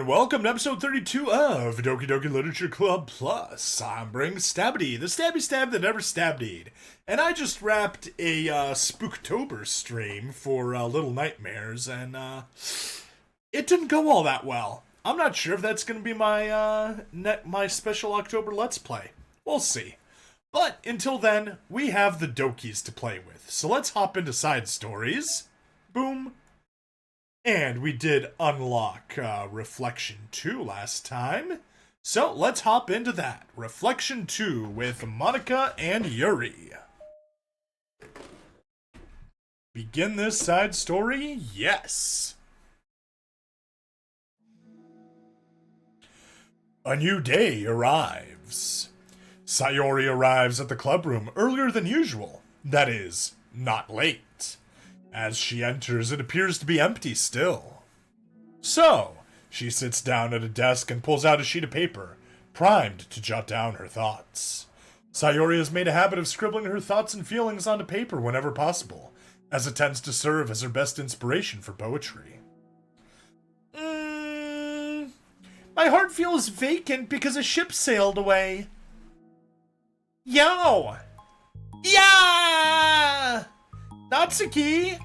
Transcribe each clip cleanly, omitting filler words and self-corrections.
And welcome to episode 32 of Doki Doki Literature Club Plus. I'm Bring Stabby, the stabby stab that never stabbed. And I just wrapped a Spooktober stream for Little Nightmares, and it didn't go all that well. I'm not sure if that's going to be my my special October Let's Play. We'll see. But until then, we have the Dokis to play with. So let's hop into side stories. Boom. And we did unlock Reflection 2 last time. So let's hop into that. Reflection 2 with Monika and Yuri. Begin this side story? Yes. A new day arrives. Sayori arrives at the clubroom earlier than usual. That is, not late. As she enters, it appears to be empty still. So, she sits down at a desk and pulls out a sheet of paper, primed to jot down her thoughts. Sayori has made a habit of scribbling her thoughts and feelings onto paper whenever possible, as it tends to serve as her best inspiration for poetry. My heart feels vacant because a ship sailed away. Yo! Yeah! Natsuki!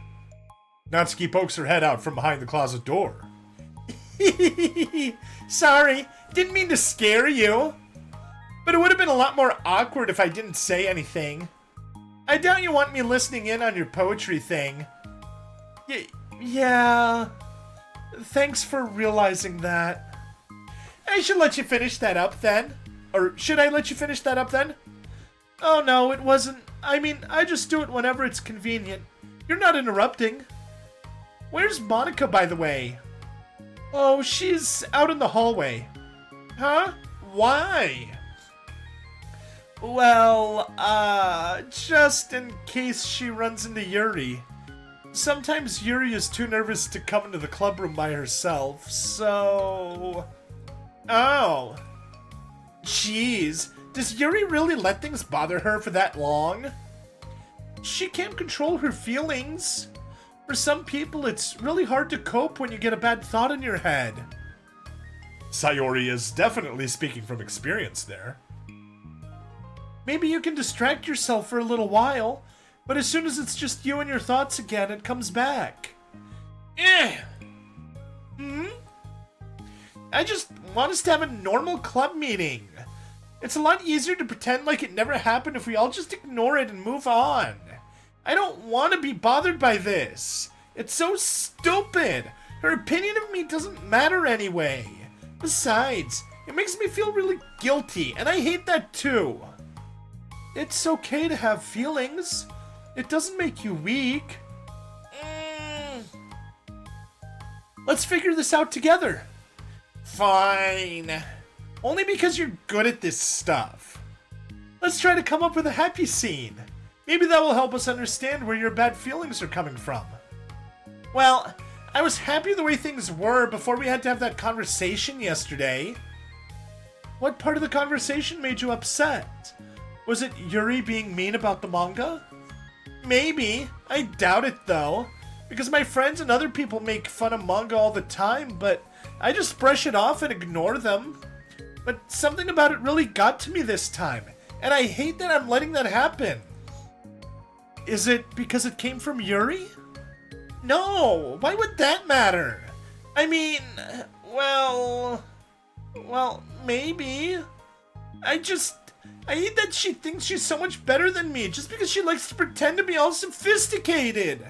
Natsuki pokes her head out from behind the closet door. Sorry, didn't mean to scare you. But it would have been a lot more awkward if I didn't say anything. I doubt you want me listening in on your poetry thing. Yeah. Thanks for realizing that. I should let you finish that up then. Or should I let you finish that up then? Oh no, it wasn't. I mean, I just do it whenever it's convenient. You're not interrupting. Where's Monika, by the way? Oh, she's out in the hallway. Huh? Why? Well, just in case she runs into Yuri. Sometimes Yuri is too nervous to come into the clubroom by herself, so... Oh. Jeez. Does Yuri really let things bother her for that long? She can't control her feelings. For some people, it's really hard to cope when you get a bad thought in your head. Sayori is definitely speaking from experience there. Maybe you can distract yourself for a little while, but as soon as it's just you and your thoughts again, it comes back. I just want us to have a normal club meeting. It's a lot easier to pretend like it never happened if we all just ignore it and move on. I don't want to be bothered by this. It's so stupid. Her opinion of me doesn't matter anyway. Besides, it makes me feel really guilty, and I hate that too. It's okay to have feelings. It doesn't make you weak. Let's figure this out together. Fine. Only because you're good at this stuff. Let's try to come up with a happy scene. Maybe that will help us understand where your bad feelings are coming from. Well, I was happy the way things were before we had to have that conversation yesterday. What part of the conversation made you upset? Was it Yuri being mean about the manga? Maybe. I doubt it though. Because my friends and other people make fun of manga all the time, but I just brush it off and ignore them. But something about it really got to me this time, and I hate that I'm letting that happen. Is it because it came from Yuri? No, why would that matter? I mean, well, maybe. I hate that she thinks she's so much better than me just because she likes to pretend to be all sophisticated.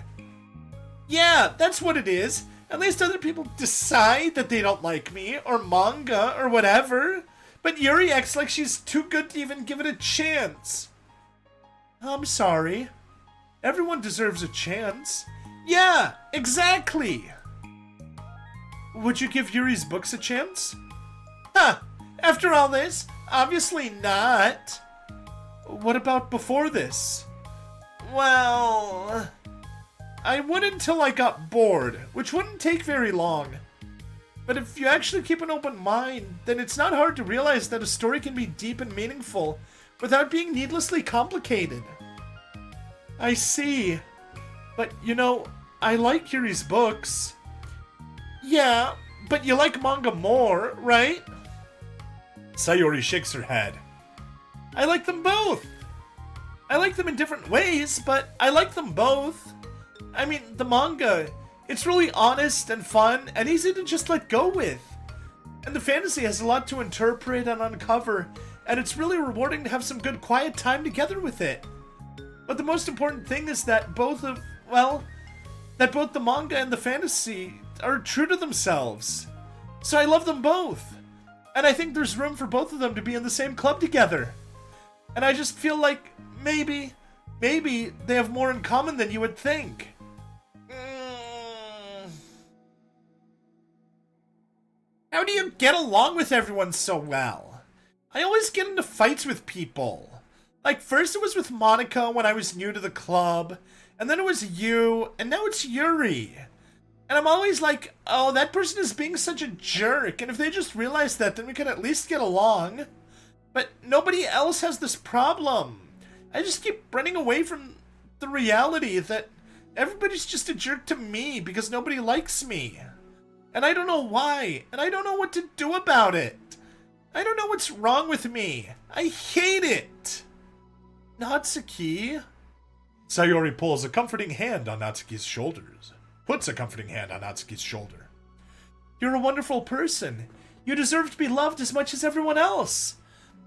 Yeah, that's what it is. At least other people decide that they don't like me, or manga, or whatever. But Yuri acts like she's too good to even give it a chance. I'm sorry. Everyone deserves a chance. Yeah, exactly. Would you give Yuri's books a chance? Huh, after all this, obviously not. What about before this? Well... I would until I got bored, which wouldn't take very long. But if you actually keep an open mind, then it's not hard to realize that a story can be deep and meaningful without being needlessly complicated. I see. But, you know, I like Yuri's books. Yeah, but you like manga more, right? Sayori shakes her head. I like them both. I like them in different ways, but I like them both. I mean, the manga, it's really honest and fun and easy to just let go with. And the fantasy has a lot to interpret and uncover, and it's really rewarding to have some good quiet time together with it. But the most important thing is that both the manga and the fantasy are true to themselves. So I love them both. And I think there's room for both of them to be in the same club together. And I just feel like maybe they have more in common than you would think. How do you get along with everyone so well? I always get into fights with people. Like, first it was with Monika when I was new to the club, and then it was you, and now it's Yuri. And I'm always like, oh, that person is being such a jerk, and if they just realize that, then we can at least get along. But nobody else has this problem. I just keep running away from the reality that everybody's just a jerk to me because nobody likes me. And I don't know why, and I don't know what to do about it. I don't know what's wrong with me. I hate it. Natsuki? Sayori pulls a comforting hand on Natsuki's shoulders. Puts a comforting hand on Natsuki's shoulder. You're a wonderful person. You deserve to be loved as much as everyone else.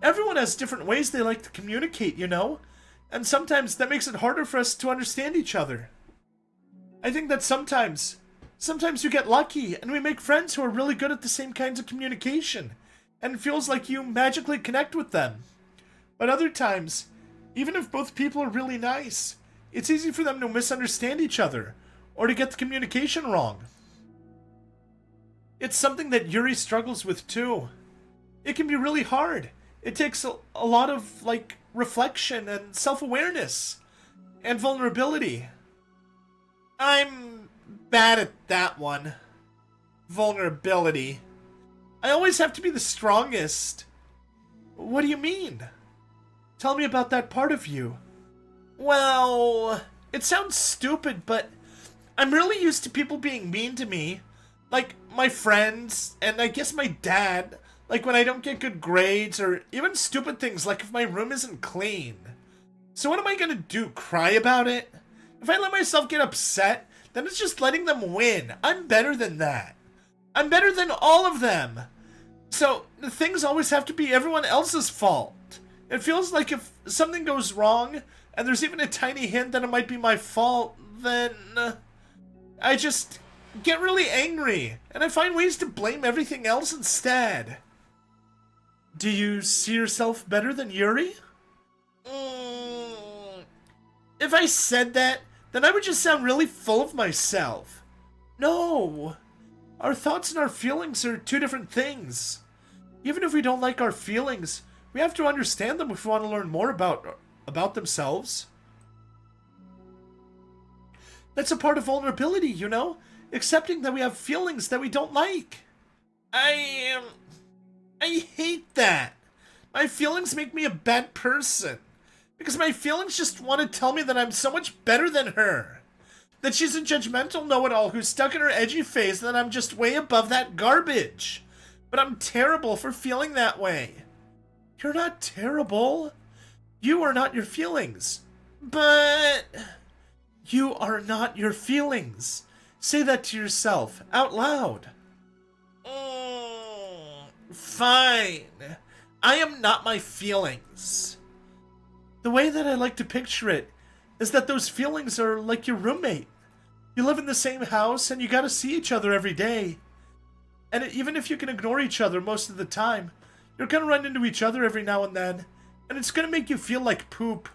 Everyone has different ways they like to communicate, you know? And sometimes that makes it harder for us to understand each other. I think that sometimes you get lucky and we make friends who are really good at the same kinds of communication, and it feels like you magically connect with them. But other times, even if both people are really nice, it's easy for them to misunderstand each other or to get the communication wrong. It's something that Yuri struggles with too. It can be really hard. It takes a lot of, like, reflection and self-awareness and vulnerability. I'm bad at that one. Vulnerability. I always have to be the strongest. What do you mean? Tell me about that part of you. Well, it sounds stupid, but I'm really used to people being mean to me. Like, my friends, and I guess my dad. Like when I don't get good grades, or even stupid things like if my room isn't clean. So what am I gonna do, cry about it? If I let myself get upset, then it's just letting them win. I'm better than that. I'm better than all of them. So the things always have to be everyone else's fault. It feels like if something goes wrong, and there's even a tiny hint that it might be my fault, then I just get really angry, and I find ways to blame everything else instead. Do you see yourself better than Yuri? If I said that, then I would just sound really full of myself. No. Our thoughts and our feelings are two different things. Even if we don't like our feelings, we have to understand them if we want to learn more about themselves. That's a part of vulnerability, you know? Accepting that we have feelings that we don't like. I hate that. My feelings make me a bad person. Because my feelings just want to tell me that I'm so much better than her. That she's a judgmental know-it-all who's stuck in her edgy phase, and that I'm just way above that garbage. But I'm terrible for feeling that way. You're not terrible. You are not your feelings. But you are not your feelings. Say that to yourself, out loud. Fine. I am not my feelings. The way that I like to picture it is that those feelings are like your roommate. You live in the same house and you gotta see each other every day. And even if you can ignore each other most of the time, you're gonna run into each other every now and then, and it's gonna make you feel like poop.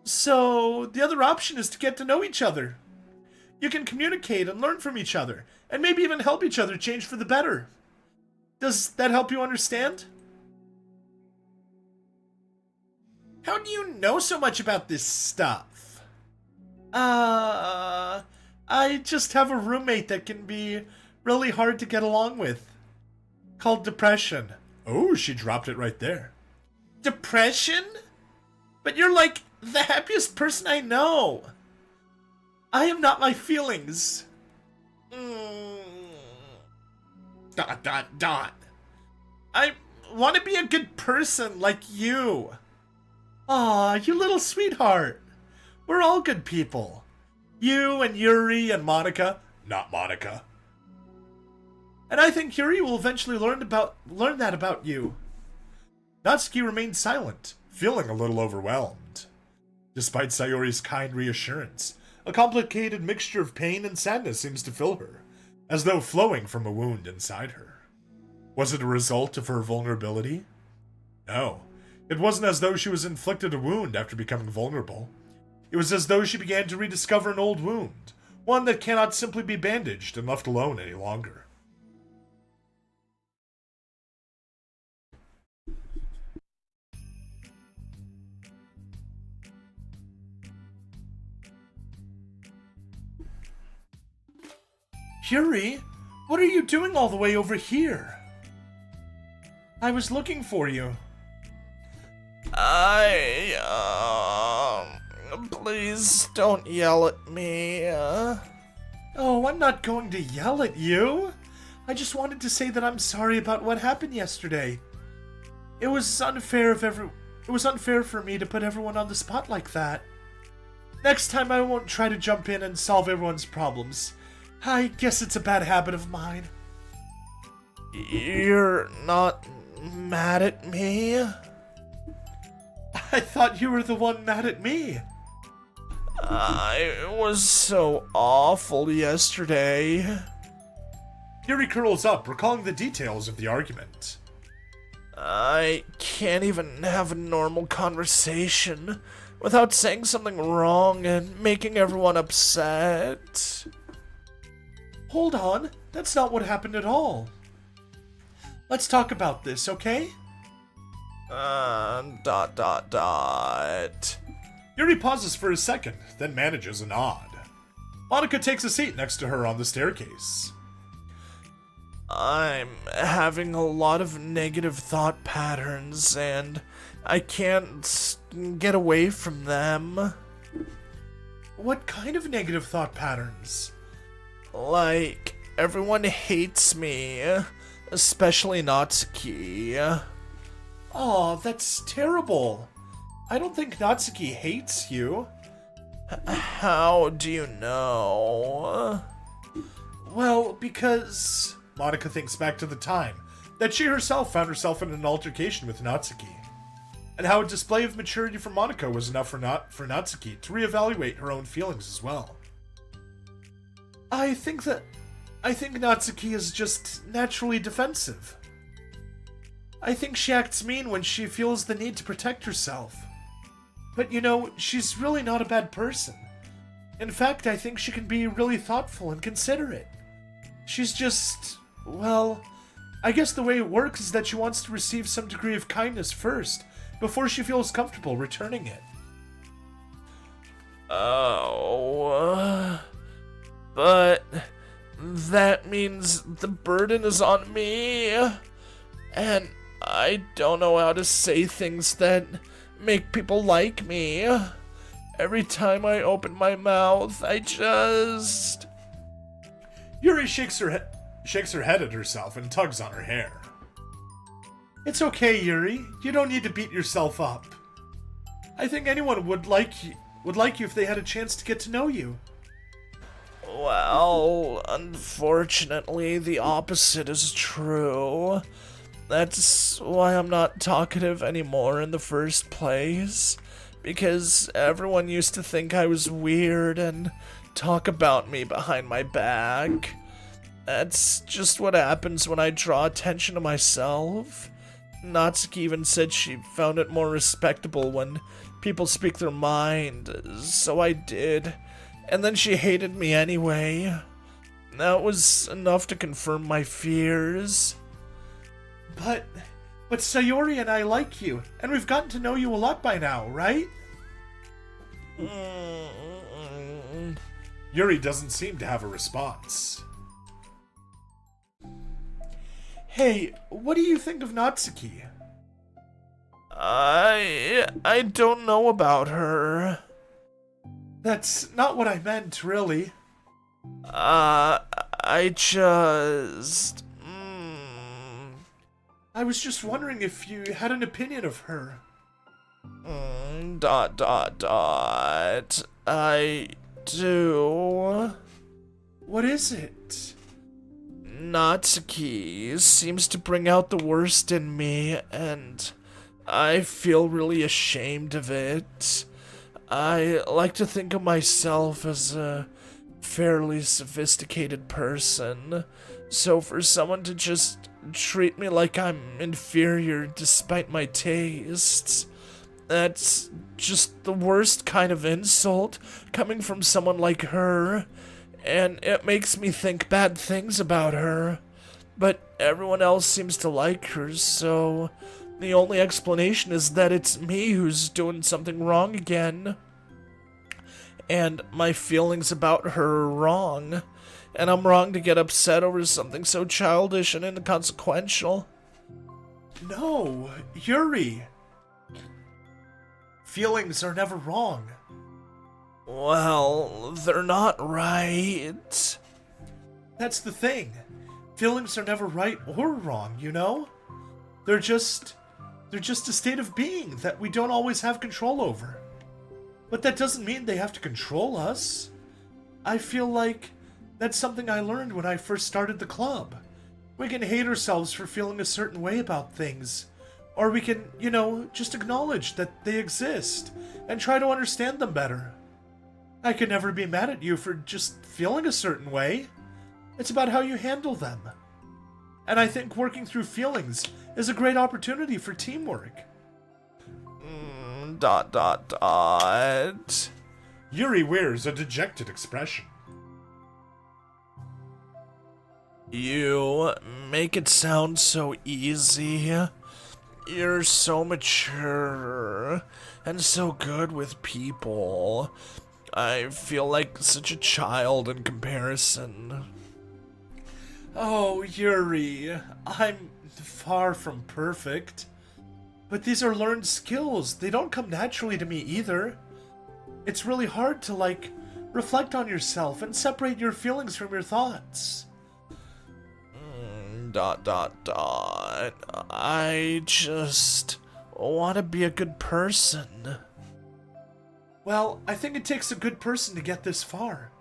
So the other option is to get to know each other. You can communicate and learn from each other, and maybe even help each other change for the better. Does that help you understand? How do you know so much about this stuff? I just have a roommate that can be really hard to get along with. Called depression. Oh, she dropped it right there. Depression? But you're like the happiest person I know. I am not my feelings. dot dot dot. I want to be a good person like you. Aw, you little sweetheart. We're all good people. You and Yuri and Monika. Not Monika. And I think Yuri will eventually learn that about you. Natsuki remained silent, feeling a little overwhelmed. Despite Sayori's kind reassurance, a complicated mixture of pain and sadness seems to fill her, as though flowing from a wound inside her. Was it a result of her vulnerability? No, it wasn't as though she was inflicted a wound after becoming vulnerable. It was as though she began to rediscover an old wound, one that cannot simply be bandaged and left alone any longer. Yuri, what are you doing all the way over here? I was looking for you. Please don't yell at me. Oh, I'm not going to yell at you. I just wanted to say that I'm sorry about what happened yesterday. It was unfair for me to put everyone on the spot like that. Next time I won't try to jump in and solve everyone's problems. I guess it's a bad habit of mine. You're not mad at me? I thought you were the one mad at me. I was so awful yesterday. Yuri curls up, recalling the details of the argument. I can't even have a normal conversation without saying something wrong and making everyone upset. Hold on, that's not what happened at all. Let's talk about this, okay? Dot dot dot. Yuri pauses for a second, then manages a nod. Monika takes a seat next to her on the staircase. I'm having a lot of negative thought patterns, and I can't get away from them. What kind of negative thought patterns? Like, everyone hates me, especially Natsuki. Aw, that's terrible. I don't think Natsuki hates you. How do you know? Well, because... Monika thinks back to the time that she herself found herself in an altercation with Natsuki, and how a display of maturity from Monika was enough for Natsuki to reevaluate her own feelings as well. I think Natsuki is just naturally defensive. I think she acts mean when she feels the need to protect herself. But you know, she's really not a bad person. In fact, I think she can be really thoughtful and considerate. She's just, well, I guess the way it works is that she wants to receive some degree of kindness first, before she feels comfortable returning it. Oh, but that means the burden is on me, and I don't know how to say things that make people like me. Every time I open my mouth, I just... Yuri shakes her head at herself and tugs on her hair. It's okay, Yuri. You don't need to beat yourself up. I think anyone would like you if they had a chance to get to know you. Well, unfortunately, the opposite is true. That's why I'm not talkative anymore in the first place. Because everyone used to think I was weird and talk about me behind my back. That's just what happens when I draw attention to myself. Natsuki even said she found it more respectable when people speak their mind, so I did. And then she hated me anyway. That was enough to confirm my fears. But Sayori and I like you, and we've gotten to know you a lot by now, right? Yuri doesn't seem to have a response. Hey, what do you think of Natsuki? I don't know about her. That's not what I meant, really. I just... I was just wondering if you had an opinion of her. I do. What is it? Natsuki seems to bring out the worst in me, and I feel really ashamed of it. I like to think of myself as a fairly sophisticated person, so for someone to just treat me like I'm inferior despite my tastes, that's just the worst kind of insult coming from someone like her, and it makes me think bad things about her. But everyone else seems to like her, so the only explanation is that it's me who's doing something wrong again. And my feelings about her are wrong, and I'm wrong to get upset over something so childish and inconsequential. No, Yuri. Feelings are never wrong. Well, they're not right. That's the thing. Feelings are never right or wrong, you know? They're just a state of being that we don't always have control over. But that doesn't mean they have to control us. I feel like that's something I learned when I first started the club. We can hate ourselves for feeling a certain way about things. Or we can, just acknowledge that they exist and try to understand them better. I can never be mad at you for just feeling a certain way. It's about how you handle them. And I think working through feelings is a great opportunity for teamwork. Yuri wears a dejected expression. You make it sound so easy. You're so mature and so good with people. I feel like such a child in comparison. Oh, Yuri, I'm far from perfect. But these are learned skills. They don't come naturally to me either. It's really hard to, reflect on yourself and separate your feelings from your thoughts. I just want to be a good person. Well, I think it takes a good person to get this far.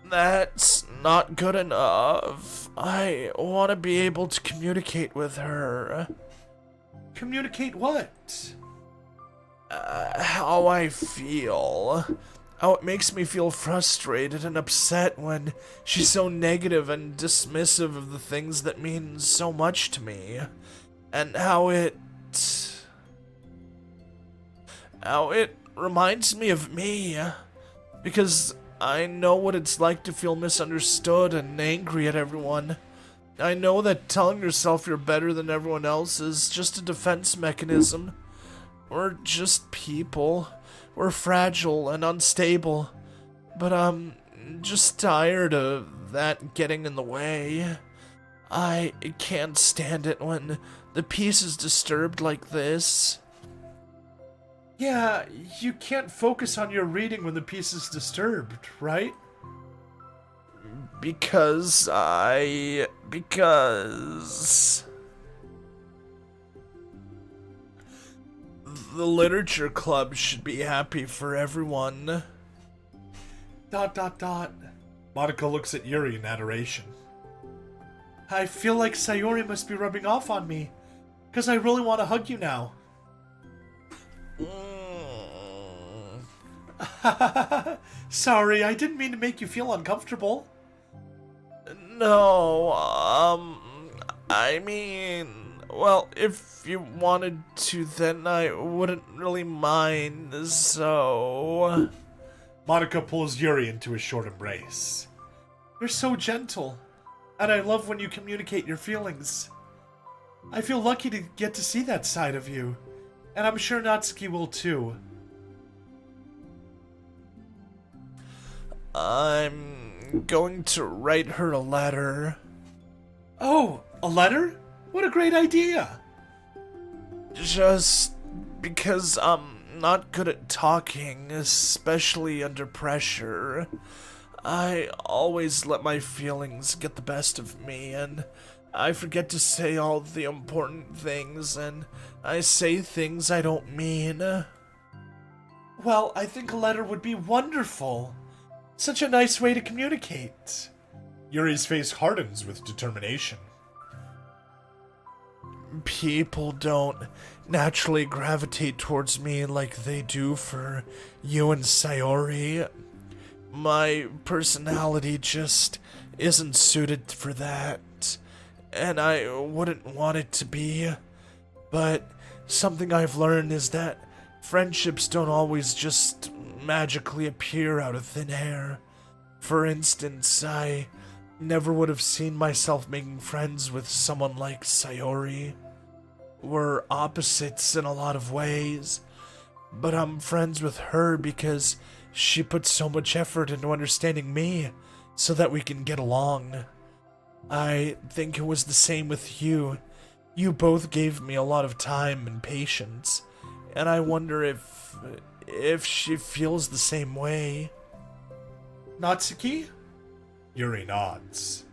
That's not good enough. I want to be able to communicate with her. Communicate what? How I feel. How it makes me feel frustrated and upset when she's so negative and dismissive of the things that mean so much to me. And how it reminds me of me. Because I know what it's like to feel misunderstood and angry at everyone. I know that telling yourself you're better than everyone else is just a defense mechanism. We're just people. We're fragile and unstable. But I'm just tired of that getting in the way. I can't stand it when the peace is disturbed like this. Yeah, you can't focus on your reading when the peace is disturbed, right? Because the literature club should be happy for everyone. ... Monika looks at Yuri in adoration. I feel like Sayori must be rubbing off on me, because I really want to hug you now. Sorry, I didn't mean to make you feel uncomfortable. No, I mean, well, if you wanted to, then I wouldn't really mind, so... Monika pulls Yuri into a short embrace. You're so gentle, and I love when you communicate your feelings. I feel lucky to get to see that side of you, and I'm sure Natsuki will too. I'm going to write her a letter. Oh, a letter? What a great idea! Just because I'm not good at talking, especially under pressure. I always let my feelings get the best of me, and I forget to say all the important things, and I say things I don't mean. Well, I think a letter would be wonderful. Such a nice way to communicate. Yuri's face hardens with determination. People don't naturally gravitate towards me like they do for you and Sayori. My personality just isn't suited for that, and I wouldn't want it to be. But something I've learned is that friendships don't always just magically appear out of thin air. For instance, I never would have seen myself making friends with someone like Sayori. We're opposites in a lot of ways, but I'm friends with her because she put so much effort into understanding me so that we can get along. I think it was the same with you. You both gave me a lot of time and patience, and I wonder if she feels the same way. Natsuki? Yuri nods.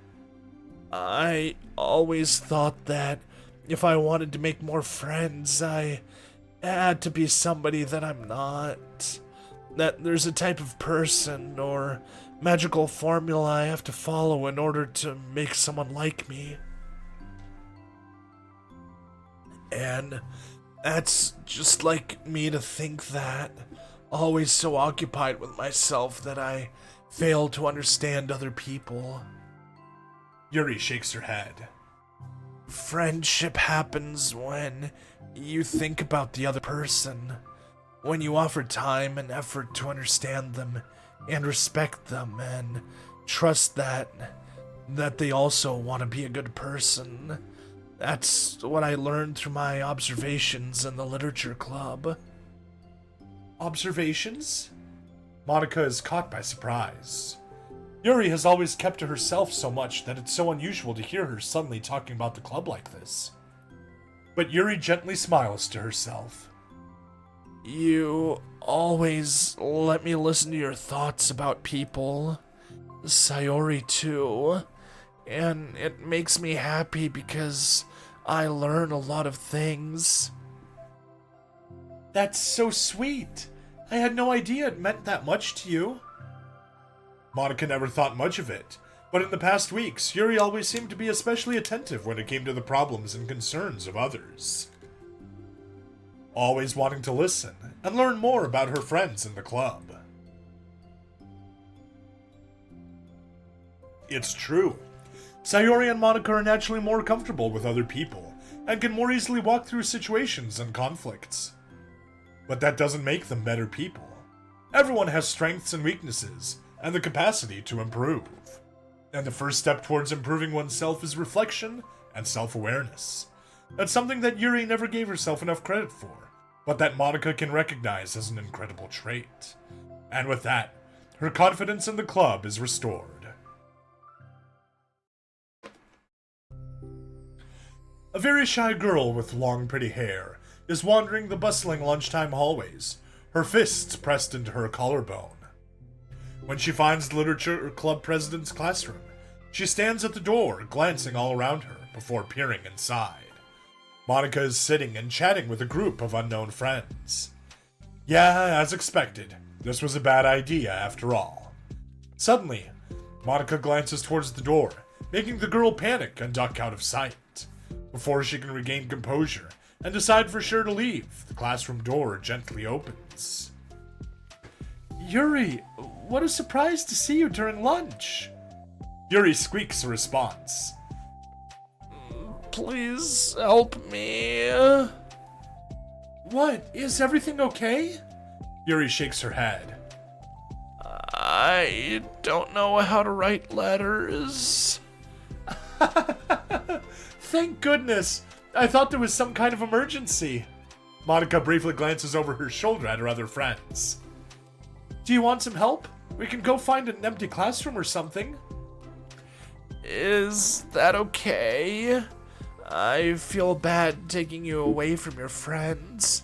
I always thought that if I wanted to make more friends, I had to be somebody that I'm not. That there's a type of person or magical formula I have to follow in order to make someone like me. And that's just like me to think that. Always so occupied with myself that I fail to understand other people. Yuri shakes her head. Friendship happens when you think about the other person, when you offer time and effort to understand them and respect them and trust that they also want to be a good person. That's what I learned through my observations in the literature club. Observations? Monika is caught by surprise. Yuri has always kept to herself so much that it's so unusual to hear her suddenly talking about the club like this. But Yuri gently smiles to herself. You always let me listen to your thoughts about people. Sayori too. And it makes me happy because I learn a lot of things. That's so sweet. I had no idea it meant that much to you. Monika never thought much of it, but in the past weeks, Yuri always seemed to be especially attentive when it came to the problems and concerns of others. Always wanting to listen and learn more about her friends in the club. It's true. Sayori and Monika are naturally more comfortable with other people and can more easily walk through situations and conflicts. But that doesn't make them better people. Everyone has strengths and weaknesses, and the capacity to improve. And the first step towards improving oneself is reflection and self-awareness. That's something that Yuri never gave herself enough credit for, but that Monika can recognize as an incredible trait. And with that, her confidence in the club is restored. A very shy girl with long pretty hair is wandering the bustling lunchtime hallways, her fists pressed into her collarbone. When she finds the literature club president's classroom, she stands at the door, glancing all around her before peering inside. Monika is sitting and chatting with a group of unknown friends. Yeah, as expected, this was a bad idea after all. Suddenly, Monika glances towards the door, making the girl panic and duck out of sight. Before she can regain composure and decide for sure to leave, the classroom door gently opens. Yuri, what a surprise to see you during lunch. Yuri squeaks a response. Please help me. What? Is everything okay? Yuri shakes her head. I don't know how to write letters. Thank goodness. I thought there was some kind of emergency. Monika briefly glances over her shoulder at her other friends. Do you want some help? We can go find an empty classroom or something. Is that okay? I feel bad taking you away from your friends.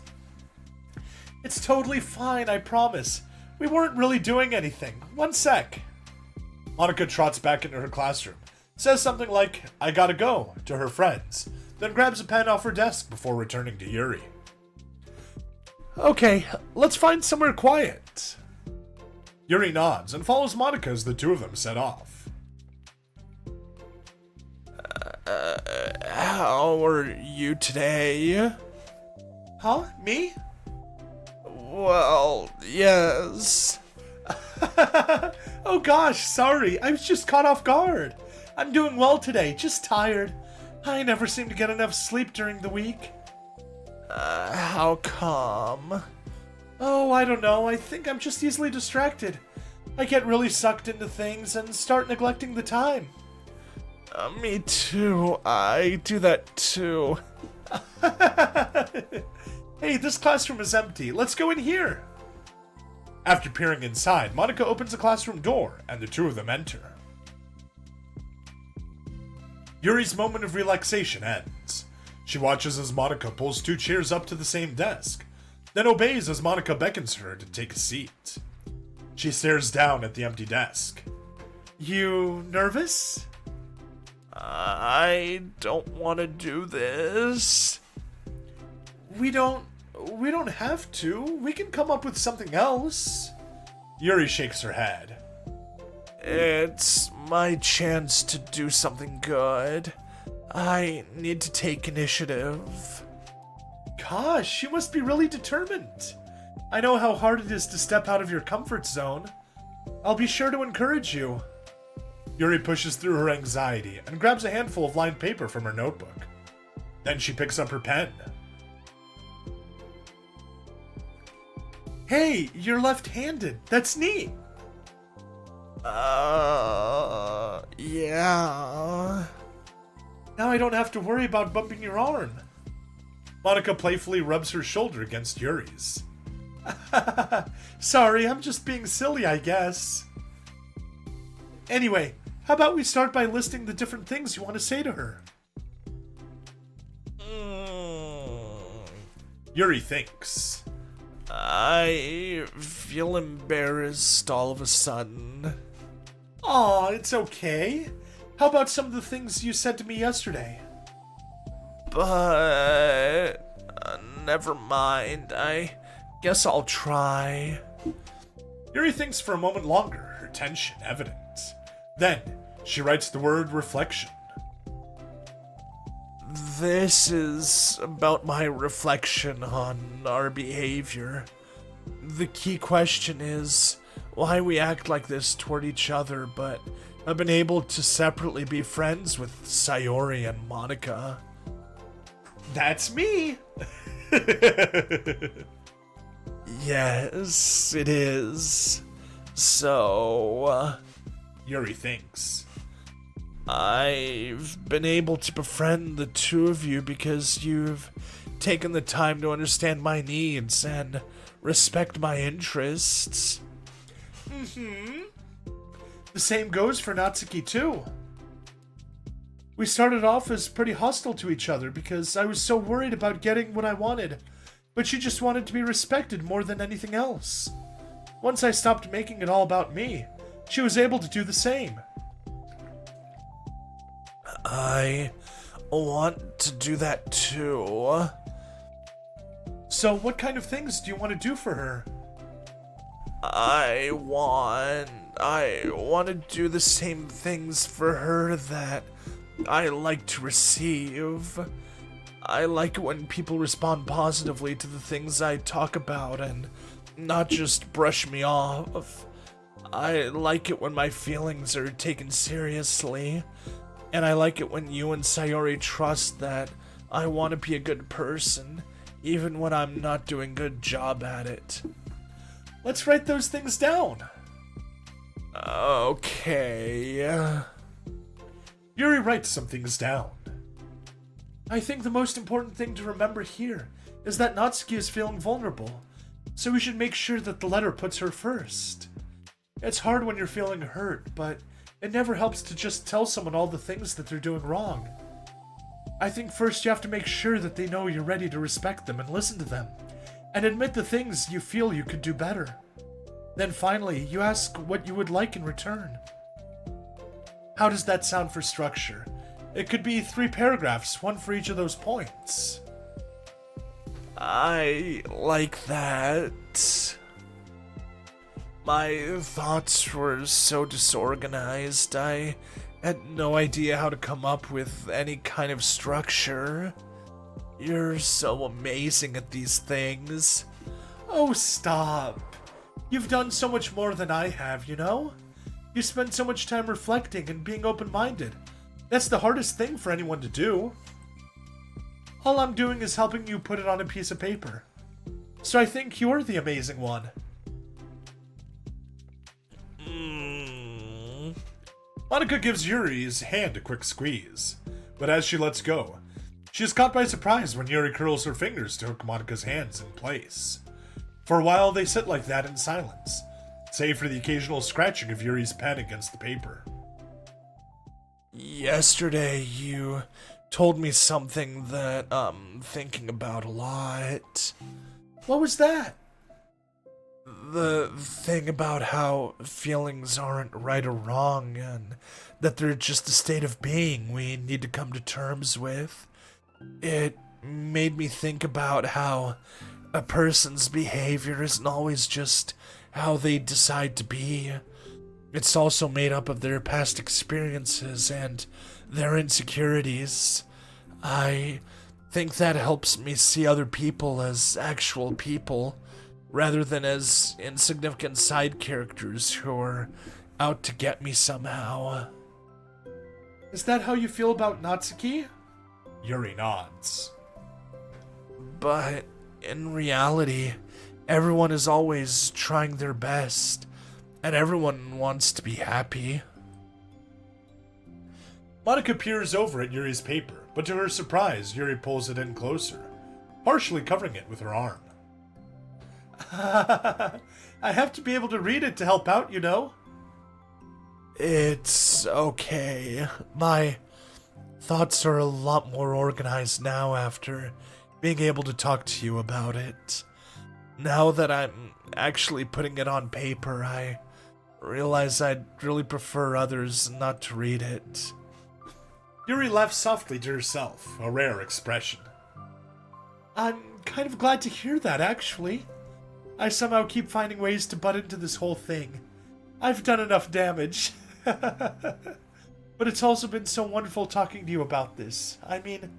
It's totally fine, I promise. We weren't really doing anything. One sec. Monika trots back into her classroom, says something like, "I gotta go," to her friends, then grabs a pen off her desk before returning to Yuri. "Okay, let's find somewhere quiet." Yuri nods and follows Monika as the two of them set off. How are you today? Huh? Me? Well, yes. Oh gosh, sorry. I was just caught off guard. I'm doing well today, just tired. I never seem to get enough sleep during the week. How come? Oh, I don't know. I think I'm just easily distracted. I get really sucked into things and start neglecting the time. Me too. I do that too. Hey, this classroom is empty. Let's go in here. After peering inside, Monika opens the classroom door, and the two of them enter. Yuri's moment of relaxation ends. She watches as Monika pulls two chairs up to the same desk, then obeys as Monika beckons her to take a seat. She stares down at the empty desk. You nervous? I don't want to do this. We don't have to. We can come up with something else. Yuri shakes her head. It's my chance to do something good. I need to take initiative. Gosh, you must be really determined. I know how hard it is to step out of your comfort zone. I'll be sure to encourage you. Yuri pushes through her anxiety and grabs a handful of lined paper from her notebook. Then she picks up her pen. Hey, you're left-handed. That's neat. Yeah. Now I don't have to worry about bumping your arm. Monika playfully rubs her shoulder against Yuri's. Sorry, I'm just being silly, I guess. Anyway, how about we start by listing the different things you want to say to her? Yuri thinks. I feel embarrassed all of a sudden. Aw, it's okay. How about some of the things you said to me yesterday? But never mind. I guess I'll try. Yuri thinks for a moment longer, her tension evident. Then, she writes the word reflection. This is about my reflection on our behavior. The key question is why we act like this toward each other, but have been able to separately be friends with Sayori and Monika. That's me! Yes, it is. So, Yuri thinks. I've been able to befriend the two of you because you've taken the time to understand my needs and respect my interests. The same goes for Natsuki too. We started off as pretty hostile to each other because I was so worried about getting what I wanted, but she just wanted to be respected more than anything else. Once I stopped making it all about me, she was able to do the same. I want to do that too. So what kind of things do you want to do for her? I want to do the same things for her that I like to receive. I like it when people respond positively to the things I talk about and not just brush me off. I like it when my feelings are taken seriously. And I like it when you and Sayori trust that I want to be a good person, even when I'm not doing a good job at it. Let's write those things down. Okay. Yuri writes some things down. I think the most important thing to remember here is that Natsuki is feeling vulnerable, so we should make sure that the letter puts her first. It's hard when you're feeling hurt, but it never helps to just tell someone all the things that they're doing wrong. I think first you have to make sure that they know you're ready to respect them and listen to them, and admit the things you feel you could do better. Then finally, you ask what you would like in return. How does that sound for structure? It could be 3 paragraphs, one for each of those points. I like that. My thoughts were so disorganized, I had no idea how to come up with any kind of structure. You're so amazing at these things. Oh, stop. You've done so much more than I have, you know? You spend so much time reflecting and being open-minded. That's the hardest thing for anyone to do. All I'm doing is helping you put it on a piece of paper. So I think you're the amazing one. Monika gives Yuri's hand a quick squeeze, but as she lets go, she is caught by surprise when Yuri curls her fingers to hook Monika's hands in place. For a while they sit like that in silence, save for the occasional scratching of Yuri's pen against the paper. Yesterday you told me something that I'm thinking about a lot. What was that? The thing about how feelings aren't right or wrong, and that they're just a state of being we need to come to terms with. It made me think about how a person's behavior isn't always just how they decide to be. It's also made up of their past experiences and their insecurities. I think that helps me see other people as actual people, rather than as insignificant side characters who are out to get me somehow. Is that how you feel about Natsuki? Yuri nods. But in reality, everyone is always trying their best, and everyone wants to be happy. Monika peers over at Yuri's paper, but to her surprise, Yuri pulls it in closer, partially covering it with her arm. I have to be able to read it to help out, you know? It's okay. My thoughts are a lot more organized now after being able to talk to you about it. Now that I'm actually putting it on paper, I realize I'd really prefer others not to read it. Yuri laughs softly to herself, a rare expression. I'm kind of glad to hear that, actually. I somehow keep finding ways to butt into this whole thing. I've done enough damage. But it's also been so wonderful talking to you about this. I mean,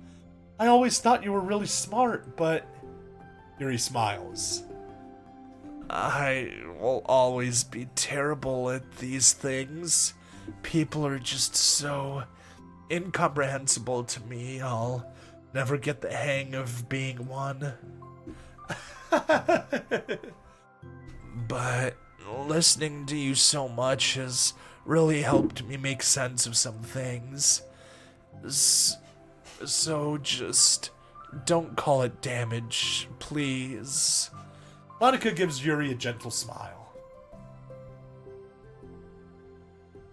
I always thought you were really smart, but... Yuri smiles. I will always be terrible at these things. People are just so incomprehensible to me. I'll never get the hang of being one. But listening to you so much has really helped me make sense of some things. So just don't call it damage, please. Monika gives Yuri a gentle smile.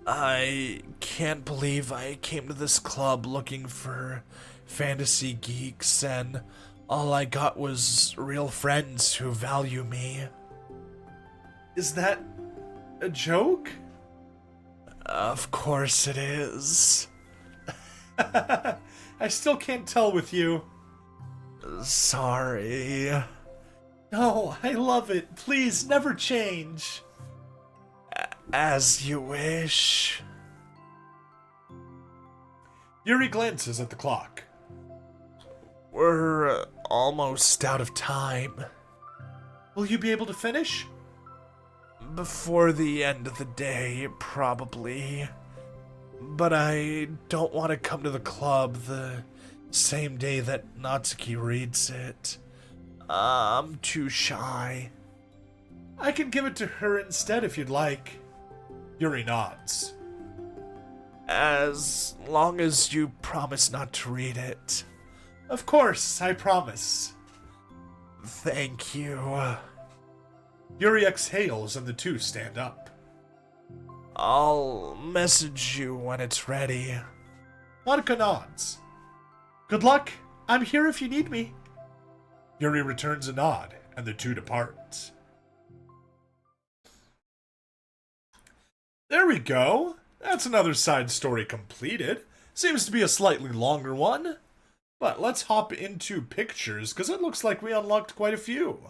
I can't believe I came to this club looking for fantasy geeks, and all I got was real friends who value me. Is that a joke? Of course it is. I still can't tell with you. Sorry. No, I love it. Please, never change. As you wish. Yuri glances at the clock. We're almost out of time. Will you be able to finish? Before the end of the day, probably. But I don't want to come to the club the same day that Natsuki reads it. I'm too shy. I can give it to her instead if you'd like. Yuri nods. As long as you promise not to read it. Of course, I promise. Thank you. Yuri exhales and the two stand up. I'll message you when it's ready. Monika nods. Good luck. I'm here if you need me. Yuri returns a nod, and the two depart. There we go. that's another side story completed. Seems to be a slightly longer one. But let's hop into pictures, because it looks like we unlocked quite a few.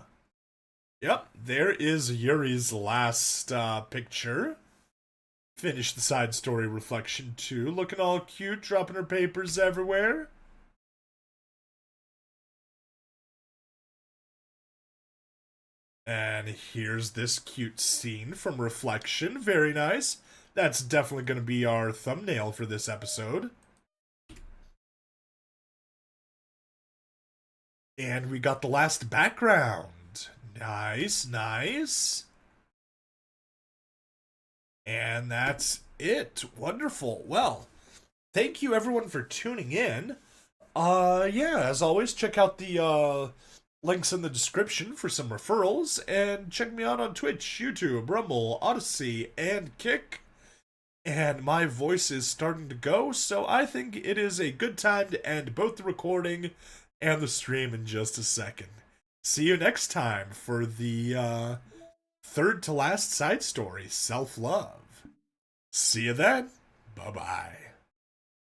Yep, there is Yuri's last picture. Finished the side story reflection too, looking all cute, dropping her papers everywhere. And here's this cute scene from Reflection. Very nice. That's definitely going to be our thumbnail for this episode. And we got the last background. Nice, nice. And that's it. Wonderful. Well, thank you everyone for tuning in. Yeah, as always, check out the links in the description for some referrals, and check me out on Twitch, YouTube, Rumble, Odyssey, and Kick. And my voice is starting to go, so I think it is a good time to end both the recording and the stream in just a second. See you next time for the third to last side story, Self-Love. See you then. Bye-bye.